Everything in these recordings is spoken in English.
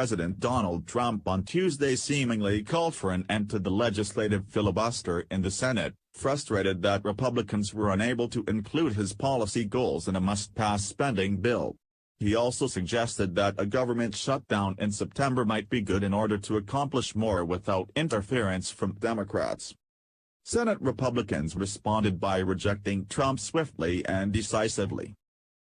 President Donald Trump on Tuesday seemingly called for an end to the legislative filibuster in the Senate, frustrated that Republicans were unable to include his policy goals in a must-pass spending bill. He also suggested that a government shutdown in September might be good in order to accomplish more without interference from Democrats. Senate Republicans responded by rejecting Trump swiftly and decisively.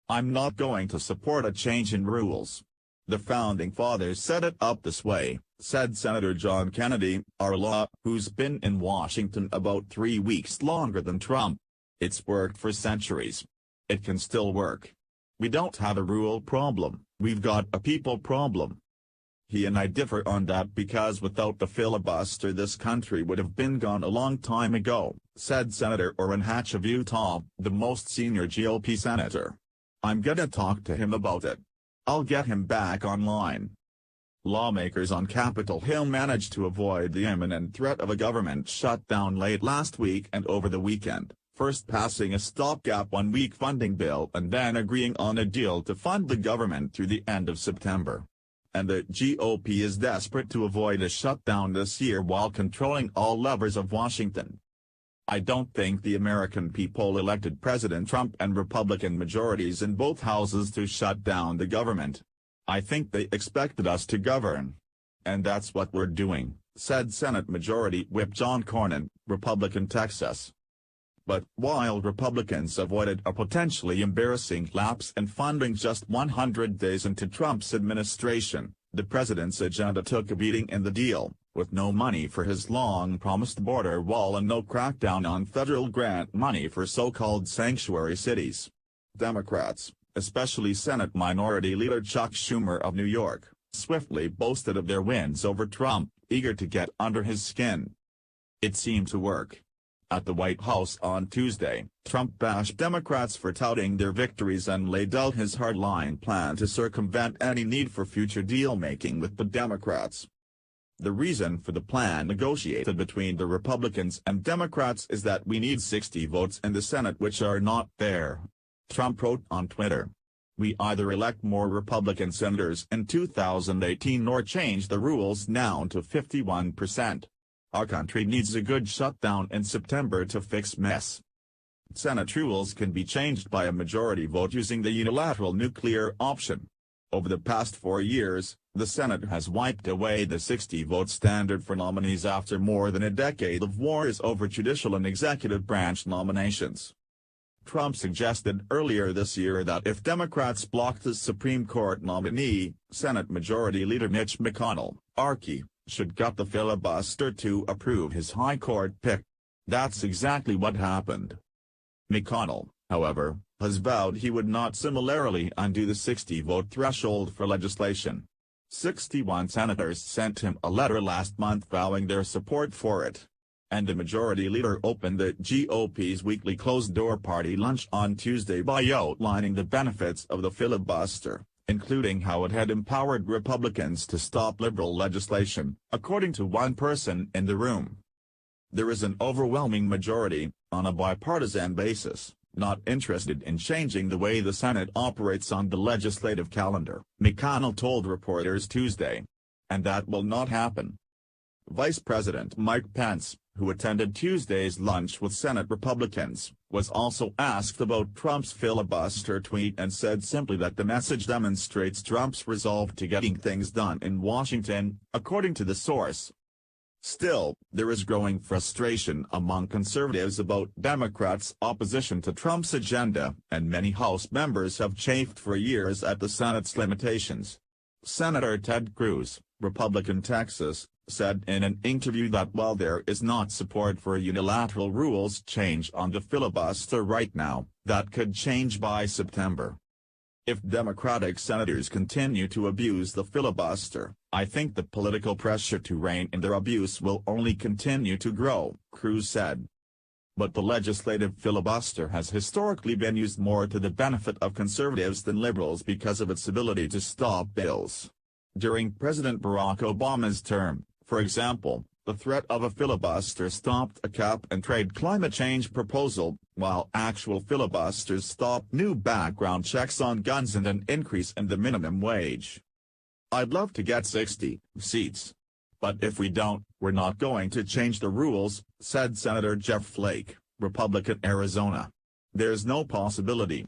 "I'm not going to support a change in rules. The Founding Fathers set it up this way," said Senator John Kennedy, our law, who's been in Washington about 3 weeks longer than Trump. "It's worked for centuries. It can still work. We don't have a rule problem, we've got a people problem." He and I differ on that because without the filibuster this country would have been gone a long time ago, said Senator Orrin Hatch of Utah, the most senior GOP senator. "I'm gonna talk to him about it. I'll get him back online." Lawmakers on Capitol Hill managed to avoid the imminent threat of a government shutdown late last week and over the weekend, first passing a stopgap one-week funding bill and then agreeing on a deal to fund the government through the end of September. And the GOP is desperate to avoid a shutdown this year while controlling all levers of Washington. "I don't think the American people elected President Trump and Republican majorities in both houses to shut down the government. I think they expected us to govern. And that's what we're doing," said Senate Majority Whip John Cornyn, Republican Texas. But while Republicans avoided a potentially embarrassing lapse in funding just 100 days into Trump's administration, the president's agenda took a beating in the deal, with no money for his long-promised border wall and no crackdown on federal grant money for so-called sanctuary cities. Democrats, especially Senate Minority Leader Chuck Schumer of New York, swiftly boasted of their wins over Trump, eager to get under his skin. It seemed to work. At the White House on Tuesday, Trump bashed Democrats for touting their victories and laid out his hardline plan to circumvent any need for future deal-making with the Democrats. The reason for the plan negotiated between the Republicans and Democrats is that we need 60 votes in the Senate which are not there. Trump wrote on Twitter. "We either elect more Republican senators in 2018 or change the rules now to 51%. Our country needs a good shutdown in September to fix mess." Senate rules can be changed by a majority vote using the unilateral nuclear option. Over the past 4 years, the Senate has wiped away the 60-vote standard for nominees after more than a decade of wars over judicial and executive branch nominations. Trump suggested earlier this year that if Democrats blocked the Supreme Court nominee, Senate Majority Leader Mitch McConnell, RK, should gut the filibuster to approve his high court pick. That's exactly what happened. McConnell, however, has vowed he would not similarly undo the 60-vote threshold for legislation. 61 senators sent him a letter last month vowing their support for it. And the majority leader opened the GOP's weekly closed-door party lunch on Tuesday by outlining the benefits of the filibuster, including how it had empowered Republicans to stop liberal legislation, according to one person in the room. "There is an overwhelming majority, on a bipartisan basis, not interested in changing the way the Senate operates on the legislative calendar," McConnell told reporters Tuesday. "And that will not happen." Vice President Mike Pence, who attended Tuesday's lunch with Senate Republicans, was also asked about Trump's filibuster tweet and said simply that the message demonstrates Trump's resolve to getting things done in Washington, according to the source. Still, there is growing frustration among conservatives about Democrats' opposition to Trump's agenda, and many House members have chafed for years at the Senate's limitations. Senator Ted Cruz, Republican Texas, said in an interview that while there is not support for a unilateral rules change on the filibuster right now, that could change by September. "If Democratic senators continue to abuse the filibuster, I think the political pressure to rein in their abuse will only continue to grow," Cruz said. But the legislative filibuster has historically been used more to the benefit of conservatives than liberals because of its ability to stop bills. During President Barack Obama's term, for example, the threat of a filibuster stopped a cap-and-trade climate change proposal, while actual filibusters stopped new background checks on guns and an increase in the minimum wage. I'd love to get 60 seats. But if we don't, we're not going to change the rules, said Senator Jeff Flake, Republican Arizona. There's no possibility